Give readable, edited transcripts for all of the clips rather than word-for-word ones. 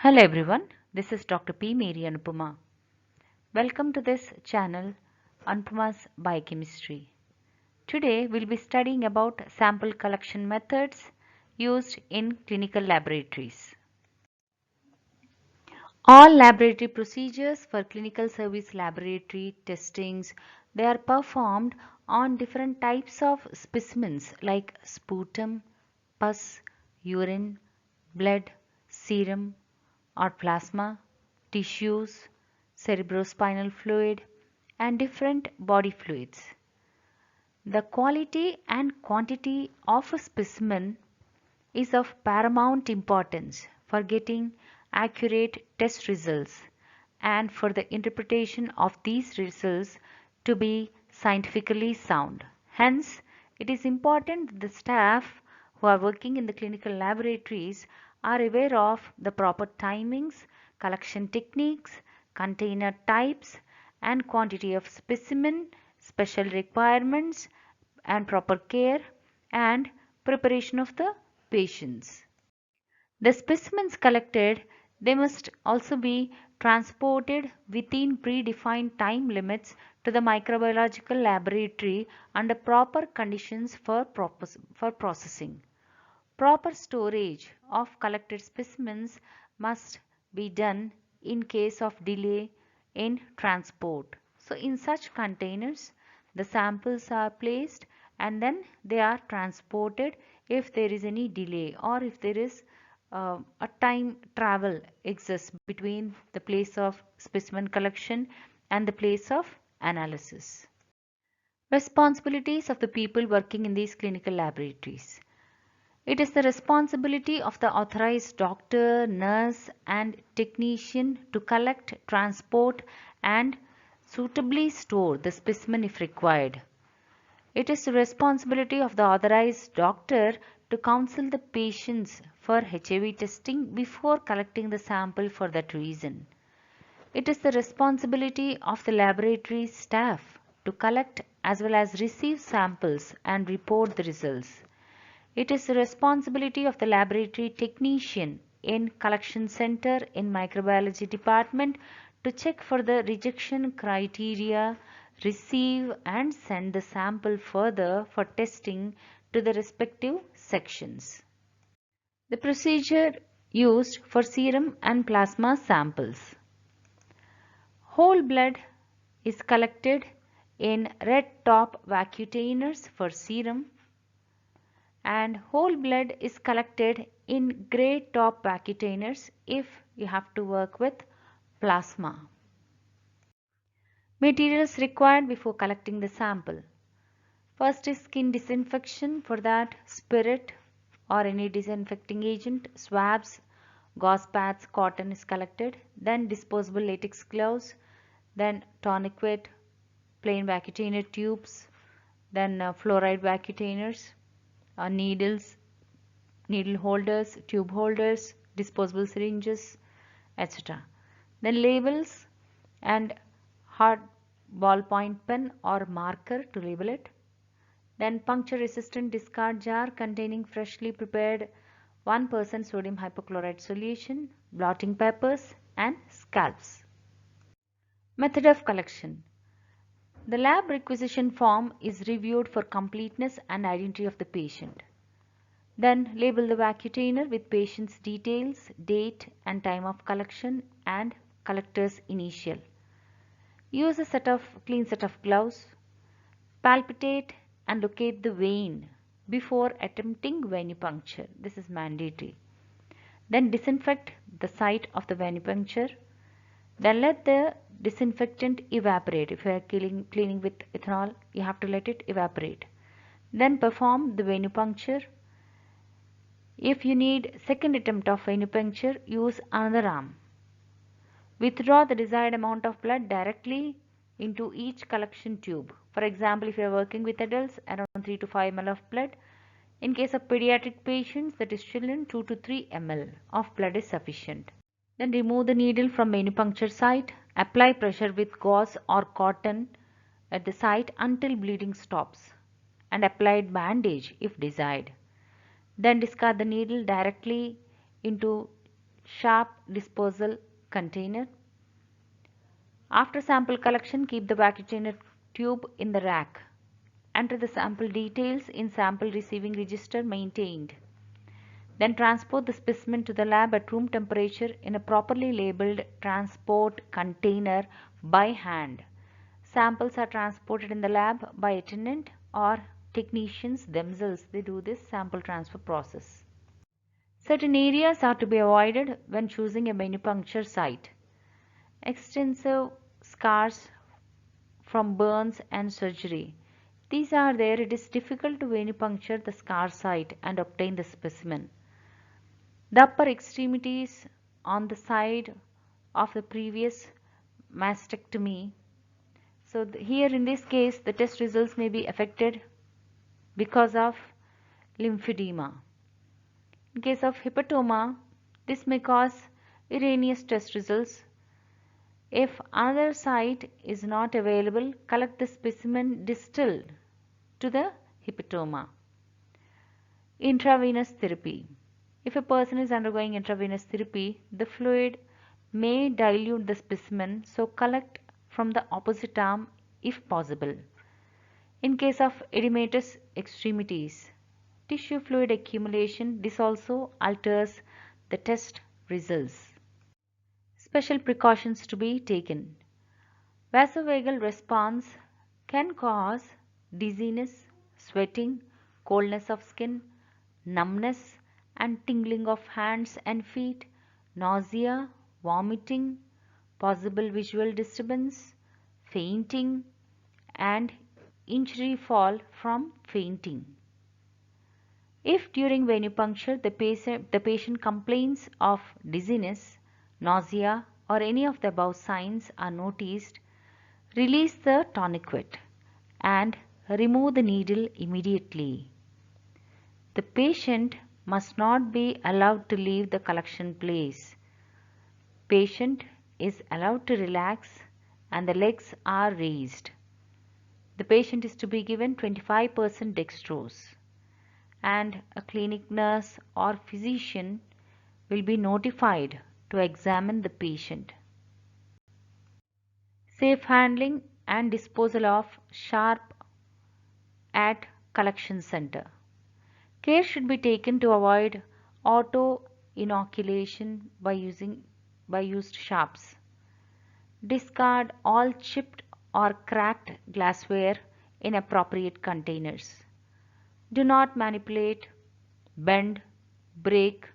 Hello everyone, this is Dr. P. Mary Anupama. Welcome to this channel, Anupuma's Biochemistry. Today we'll be studying about sample collection methods used in clinical laboratories. All laboratory procedures for clinical service laboratory testings, they are performed on different types of specimens like sputum, pus, urine, blood, serum or plasma, tissues, cerebrospinal fluid and different body fluids. The quality and quantity of a specimen is of paramount importance for getting accurate test results and for the interpretation of these results to be scientifically sound. Hence, it is important that the staff who are working in the clinical laboratories are aware of the proper timings, collection techniques, container types and quantity of specimen, special requirements and proper care and preparation of the patients. The specimens collected, they must also be transported within predefined time limits to the microbiological laboratory under proper conditions for processing. Proper storage of collected specimens must be done in case of delay in transport. So in such containers, the samples are placed and then they are transported if there is any delay or if there is a time travel exists between the place of specimen collection and the place of analysis. Responsibilities of the people working in these clinical laboratories. It is the responsibility of the authorized doctor, nurse and technician to collect, transport and suitably store the specimen if required. It is the responsibility of the authorized doctor to counsel the patients for HIV testing before collecting the sample for that reason. It is the responsibility of the laboratory staff to collect as well as receive samples and report the results. It is the responsibility of the laboratory technician in collection center in microbiology department to check for the rejection criteria, receive and send the sample further for testing to the respective sections. The procedure used for serum and plasma samples. Whole blood is collected in red top vacutainers for serum and whole blood is collected in grey top vacutainers if you have to work with plasma. Materials required before collecting the sample. First is skin disinfection. For that, spirit or any disinfecting agent, swabs, gauze pads, cotton is collected. Then disposable latex gloves. Then tourniquet, plain vacutainer tubes. Then fluoride vacutainers, needles, needle holders, tube holders, disposable syringes, etc. Then labels and hard ballpoint pen or marker to label it. Then puncture resistant discard jar containing freshly prepared 1% sodium hypochlorite solution, blotting papers and scalps. Method of collection. The lab requisition form is reviewed for completeness and identity of the patient. Then label the vacutainer with patient's details, date and time of collection and collector's initial. Use a clean set of gloves. Palpitate and locate the vein before attempting venipuncture. This is mandatory. Then disinfect the site of the venipuncture. Then let the disinfectant evaporate. If you are cleaning with ethanol, you have to let it evaporate. Then perform the venipuncture. If you need second attempt of venipuncture, use another arm. Withdraw the desired amount of blood directly into each collection tube. For example, if you are working with adults, around 3 to 5 ml of blood. In case of pediatric patients, that is children, 2 to 3 ml of blood is sufficient. Then remove the needle from venipuncture site. Apply pressure with gauze or cotton at the site until bleeding stops and apply bandage if desired. Then discard the needle directly into sharp disposal container. After sample collection, keep the vacuum cleaner tube in the rack. Enter the sample details in sample receiving register maintained. Then transport the specimen to the lab at room temperature in a properly labeled transport container by hand. Samples are transported in the lab by attendant or technicians themselves. They do this sample transfer process. Certain areas are to be avoided when choosing a venipuncture site. Extensive scars from burns and surgery. These are there, it is difficult to venipuncture the scar site and obtain the specimen. The upper extremities on the side of the previous mastectomy. So here in this case the test results may be affected because of lymphedema. In case of hepatoma, this may cause erroneous test results. If another site is not available, collect the specimen distal to the hepatoma. Intravenous therapy. If a person is undergoing intravenous therapy, the fluid may dilute the specimen, so collect from the opposite arm if possible. In case of edematous extremities, tissue fluid accumulation, this also alters the test results. Special precautions to be taken. Vasovagal response can cause dizziness, sweating, coldness of skin, numbness and tingling of hands and feet, nausea, vomiting, possible visual disturbance, fainting, and injury fall from fainting. If during venipuncture the patient complains of dizziness, nausea, or any of the above signs are noticed, release the tourniquet and remove the needle immediately. The patient must not be allowed to leave the collection place. Patient is allowed to relax and the legs are raised. The patient is to be given 25% dextrose and a clinic nurse or physician will be notified to examine the patient. Safe handling and disposal of sharp at collection center. Care should be taken to avoid auto-inoculation by used sharps. Discard all chipped or cracked glassware in appropriate containers. Do not manipulate, bend, break,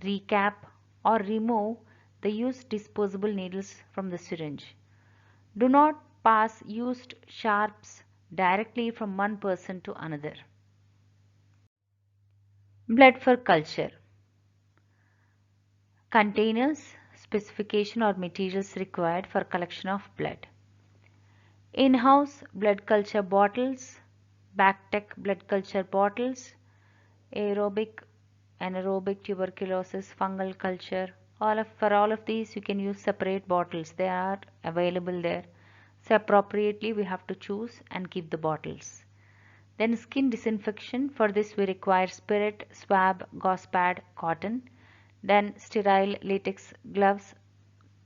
recap or remove the used disposable needles from the syringe. Do not pass used sharps directly from one person to another. Blood for culture. Containers, specification or materials required for collection of blood. In-house blood culture bottles, Bactec blood culture bottles, aerobic, anaerobic tuberculosis, fungal culture. For all of these you can use separate bottles. They are available there. So appropriately we have to choose and keep the bottles. Then skin disinfection. For this we require spirit, swab, gauze pad, cotton. Then sterile latex gloves,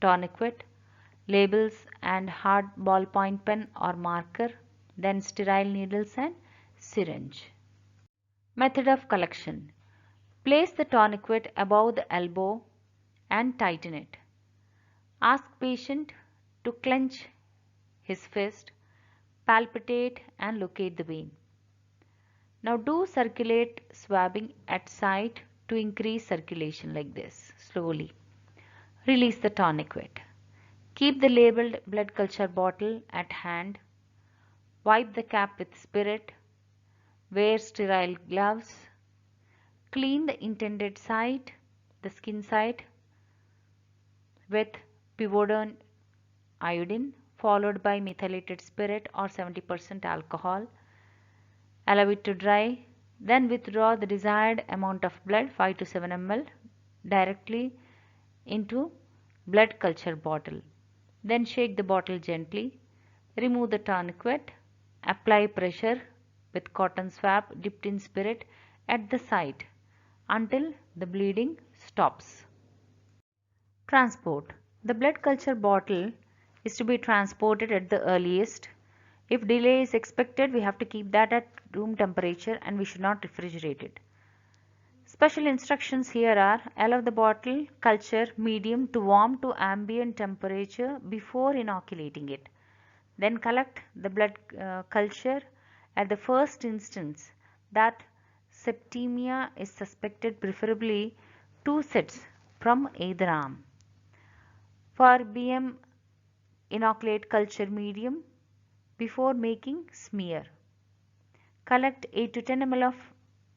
tourniquet, labels and hard ballpoint pen or marker. Then sterile needles and syringe. Method of collection. Place the tourniquet above the elbow and tighten it. Ask patient to clench his fist, palpitate and locate the vein. Now do circulate swabbing at site to increase circulation like this slowly. Release the tourniquet. Keep the labeled blood culture bottle at hand. Wipe the cap with spirit. Wear sterile gloves. Clean the intended site, the skin site, with povidone iodine followed by methylated spirit or 70% alcohol. Allow it to dry, then withdraw the desired amount of blood 5 to 7 ml directly into blood culture bottle. Then shake the bottle gently, remove the tourniquet, apply pressure with cotton swab dipped in spirit at the site until the bleeding stops. Transport. The blood culture bottle is to be transported at the earliest. If delay is expected, we have to keep that at room temperature and we should not refrigerate it. Special instructions here are: allow the bottle culture medium to warm to ambient temperature before inoculating it. Then collect the blood culture at the first instance that septemia is suspected, preferably 2 sets from either arm. For BM, inoculate culture medium before making smear. Collect 8 to 10 ml of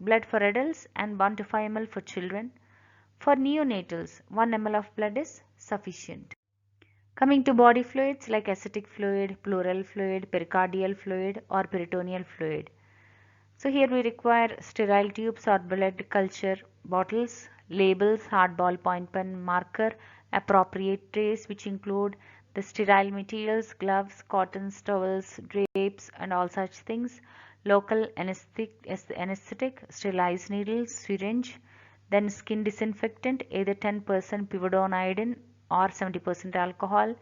blood for adults and 1 to 5 ml for children. For neonatals, 1 ml of blood is sufficient. Coming to body fluids like ascitic fluid, pleural fluid, pericardial fluid or peritoneal fluid. So here we require sterile tubes or blood culture bottles, labels, hard ballpoint pen, marker, appropriate trays which include the sterile materials, gloves, cottons, towels, drapes and all such things, local anesthetic, sterilized needles, syringe, then skin disinfectant, either 10% povidone iodine or 70% alcohol,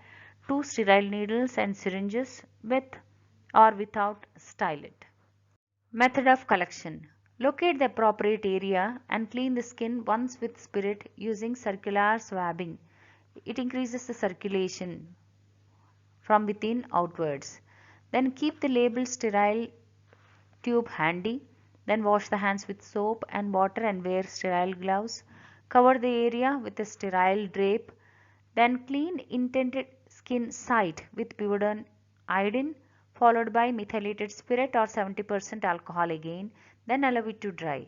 2 sterile needles and syringes with or without stylet. Method of collection. Locate the appropriate area and clean the skin once with spirit using circular swabbing. It increases the circulation from within outwards. Then keep the labeled sterile tube handy. Then wash the hands with soap and water and wear sterile gloves. Cover the area with a sterile drape. Then clean intended skin site with povidone iodine followed by methylated spirit or 70% alcohol again. Then allow it to dry.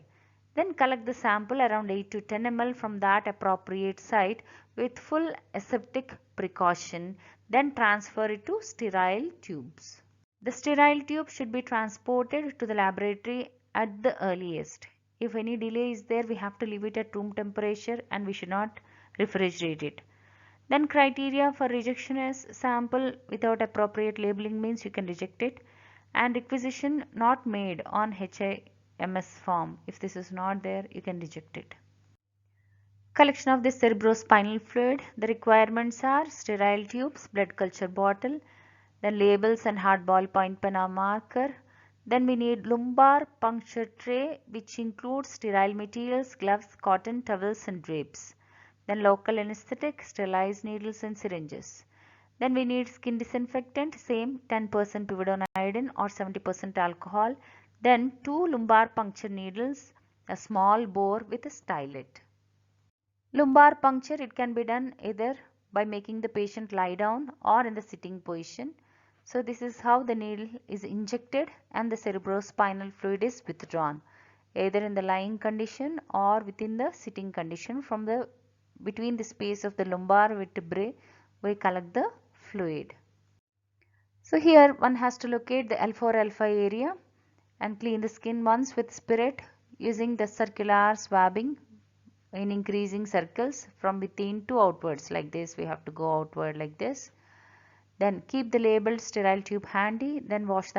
Then collect the sample around 8 to 10 ml from that appropriate site with full aseptic precaution. Then transfer it to sterile tubes. The sterile tube should be transported to the laboratory at the earliest. If any delay is there, we have to leave it at room temperature and we should not refrigerate it. Then criteria for rejection is: sample without appropriate labeling means you can reject it, and requisition not made on HIMS form. If this is not there, you can reject it. Collection of the cerebrospinal fluid. The requirements are sterile tubes, blood culture bottle, then labels and hard ballpoint pen or marker. Then we need lumbar puncture tray which includes sterile materials, gloves, cotton, towels and drapes. Then local anesthetic, sterilized needles and syringes. Then we need skin disinfectant, same 10% povidone iodine or 70% alcohol. Then 2 lumbar puncture needles, a small bore with a stylet. Lumbar puncture, it can be done either by making the patient lie down or in the sitting position. So this is how the needle is injected and the cerebrospinal fluid is withdrawn, either in the lying condition or within the sitting condition. From the between the space of the lumbar vertebrae we collect the fluid. So here one has to locate the L4 L5 area and clean the skin once with spirit using the circular swabbing in increasing circles from within to outwards. Like this, we have to go outward like this. Then keep the labeled sterile tube handy. Then wash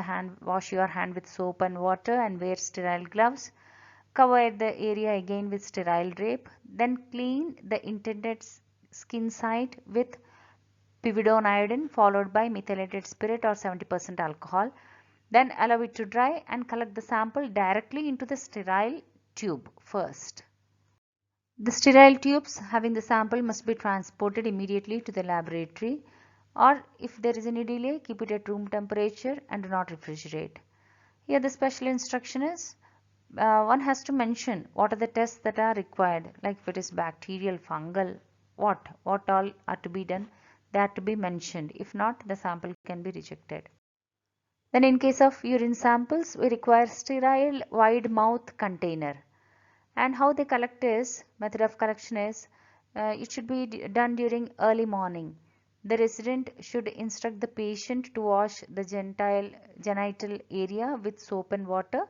your hand with soap and water and wear sterile gloves. Cover the area again with sterile drape. Then clean the intended skin site with povidone iodine followed by methylated spirit or 70% alcohol. Then allow it to dry and collect the sample directly into the sterile tube first. The sterile tubes having the sample must be transported immediately to the laboratory, or if there is any delay, keep it at room temperature and do not refrigerate. Here the special instruction is, one has to mention what are the tests that are required, like if it is bacterial, fungal, what all are to be done, they are to be mentioned. If not, the sample can be rejected. Then in case of urine samples, we require sterile wide mouth container. And how they collect is, method of collection is, it should be done during early morning. The resident should instruct the patient to wash the genital area with soap and water.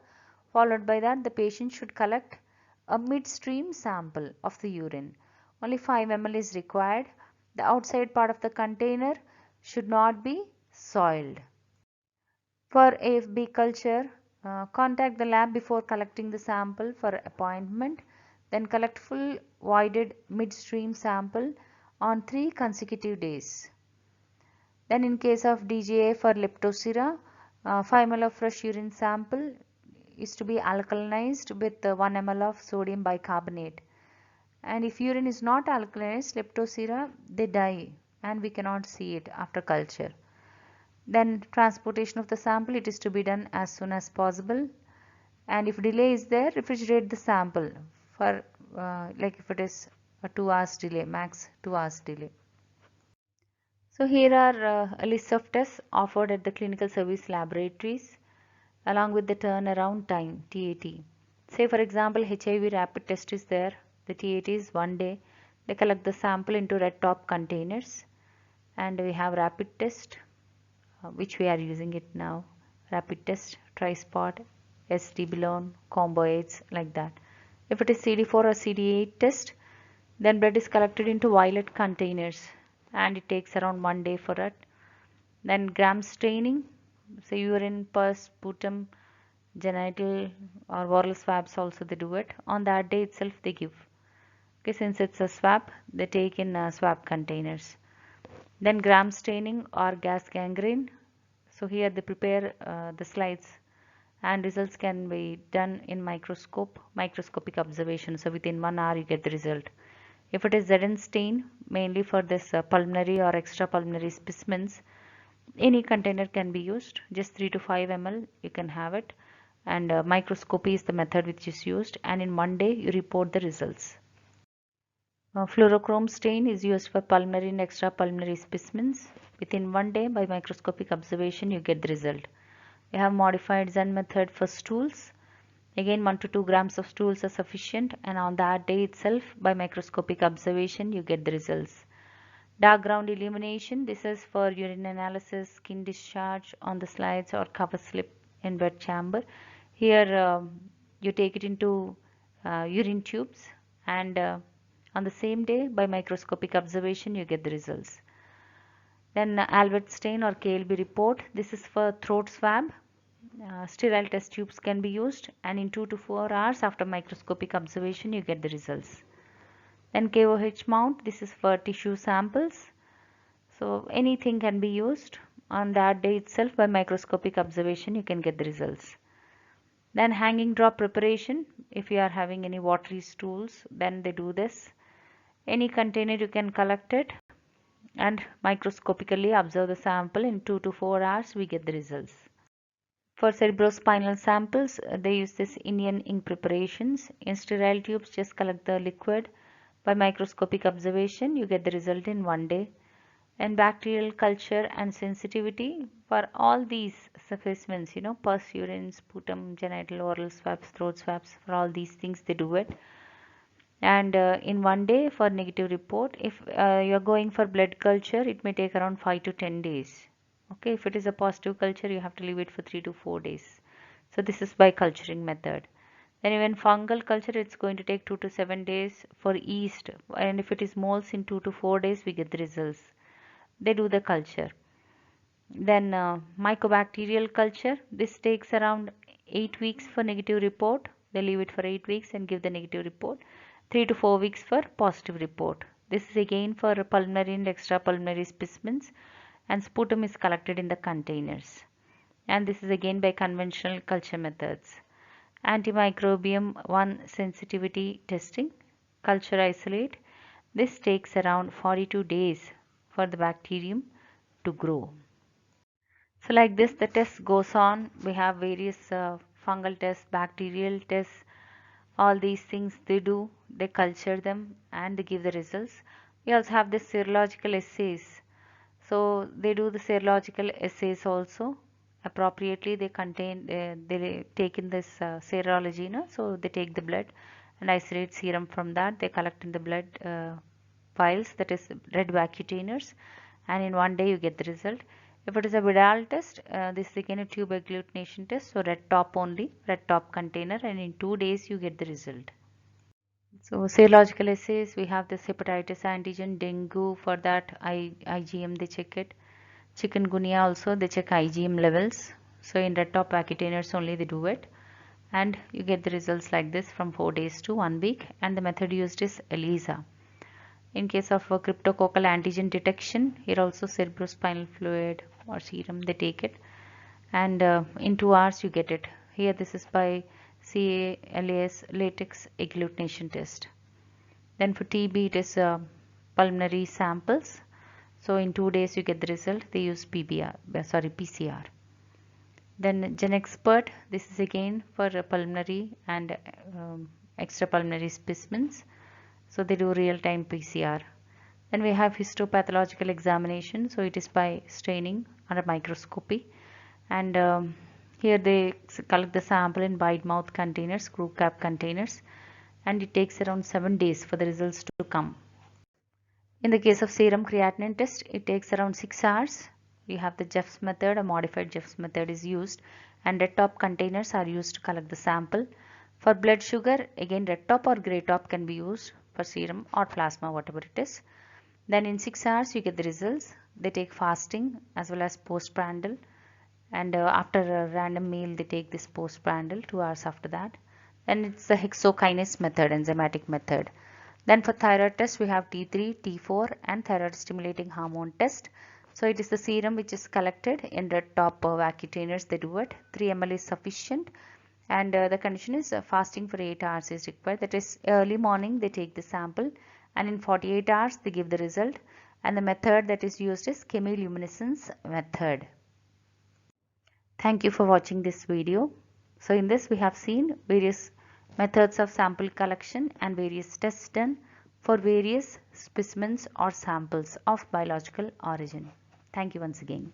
Followed by that, the patient should collect a midstream sample of the urine. Only 5 ml is required. The outside part of the container should not be soiled. For AFB culture, contact the lab before collecting the sample for appointment. Then collect full voided midstream sample on 3 consecutive days. Then in case of DGA for Leptosira, 5 ml of fresh urine sample is to be alkalinized with 1 ml of sodium bicarbonate. And if urine is not alkalinized, Leptosira, they die and we cannot see it after culture. Then transportation of the sample, it is to be done as soon as possible. And if delay is there, refrigerate the sample for like if it is a 2 hours delay, max 2 hours delay. So here are a list of tests offered at the clinical service laboratories along with the turnaround time, TAT. Say for example HIV rapid test is there, the TAT is 1 day. They collect the sample into red top containers, and we have rapid test which we are using it now, rapid test, tri-spot, SD Balon, combo 8s, like that. If it is CD4 or CD8 test, then blood is collected into violet containers and it takes around 1 day for it. Then gram staining, say urine, pus, sputum, genital or oral swabs also they do it. On that day itself they give. Okay, since it's a swab, they take in swab containers. Then gram staining or gas gangrene. So here they prepare the slides and results can be done in microscopic observation. So within 1 hour you get the result. If it is ZN stain, mainly for this pulmonary or extrapulmonary specimens, any container can be used, just 3 to 5 ml you can have it, and microscopy is the method which is used, and in 1 day you report the results. Fluorochrome stain is used for pulmonary and extrapulmonary specimens. Within 1 day by microscopic observation you get the result. We have modified Zen method for stools. Again 1 to 2 grams of stools are sufficient, and on that day itself by microscopic observation you get the results. Dark ground illumination, this is for urine analysis, skin discharge on the slides or cover slip in wet chamber. Here you take it into urine tubes, and on the same day by microscopic observation you get the results. Then Albert stain or KLB report, this is for throat swab. Sterile test tubes can be used, and in 2 to 4 hours after microscopic observation you get the results. Then KOH mount, this is for tissue samples. So anything can be used. On that day itself by microscopic observation you can get the results. Then hanging drop preparation, if you are having any watery stools, then they do this. Any container you can collect it and microscopically observe the sample. In 2 to 4 hours we get the results. For cerebrospinal samples, they use this Indian ink preparations. In sterile tubes, just collect the liquid. By microscopic observation, you get the result in 1 day. And bacterial culture and sensitivity, for all these specimens, pus, urine, sputum, genital, oral swabs, throat swabs, for all these things they do it. And in 1 day for negative report, if you are going for blood culture, it may take around 5 to 10 days. Okay, if it is a positive culture, you have to leave it for 3 to 4 days. So this is by culturing method. Then even fungal culture, it's going to take 2 to 7 days for yeast, and if it is moles, in 2 to 4 days we get the results. They do the culture. Then mycobacterial culture, this takes around 8 weeks for negative report. They leave it for 8 weeks and give the negative report. 3 to 4 weeks for positive report. This is again for pulmonary and extrapulmonary specimens, and sputum is collected in the containers. And this is again by conventional culture methods. Antimicrobial 1 sensitivity testing, culture isolate. This takes around 42 days for the bacterium to grow. So like this the test goes on. We have various fungal tests, bacterial tests, all these things they do. They culture them and they give the results. We also have the serological assays. So they do the serological assays also. Appropriately they take in this serology, so they take the blood and isolate serum from that. They collect in the blood vials, that is red vacutainers, and in 1 day you get the result. If it is a Vidal test, this is again a tube agglutination test, so red top only, red top container, and in 2 days you get the result. So serological assays, we have this hepatitis antigen, dengue, for that IgM they check it. Chikungunya also they check IgM levels. So in red top vacutainers only they do it. And you get the results like this from 4 days to 1 week, and the method used is ELISA. In case of cryptococcal antigen detection, here also cerebrospinal fluid or serum, they take it, and in 2 hours you get it. Here this is by CALAS latex agglutination test. Then for TB it is pulmonary samples. So in 2 days you get the result. They use PCR. Then GenExpert, this is again for pulmonary and extrapulmonary specimens. So they do real-time PCR. Then we have histopathological examination. So it is by staining under microscopy, and here they collect the sample in wide mouth containers, screw cap containers, and it takes around 7 days for the results to come. In the case of serum creatinine test, it takes around 6 hours. We have the Jeffs method, a modified Jeffs method is used, and red top containers are used to collect the sample. For blood sugar, again red top or grey top can be used for serum or plasma, whatever it is. Then in 6 hours you get the results. They take fasting as well as postprandial, and after a random meal they take this postprandial 2 hours after that. Then it's the hexokinase method, enzymatic method. Then for thyroid test we have T3, T4 and thyroid stimulating hormone test. So it is the serum which is collected in red top vacutainers, they do it. 3 ml is sufficient, and the condition is fasting for 8 hours is required. That is, early morning they take the sample, and in 48 hours they give the result, and the method that is used is chemiluminescence method. Thank you for watching this video. So in this we have seen various methods of sample collection and various tests done for various specimens or samples of biological origin. Thank you once again.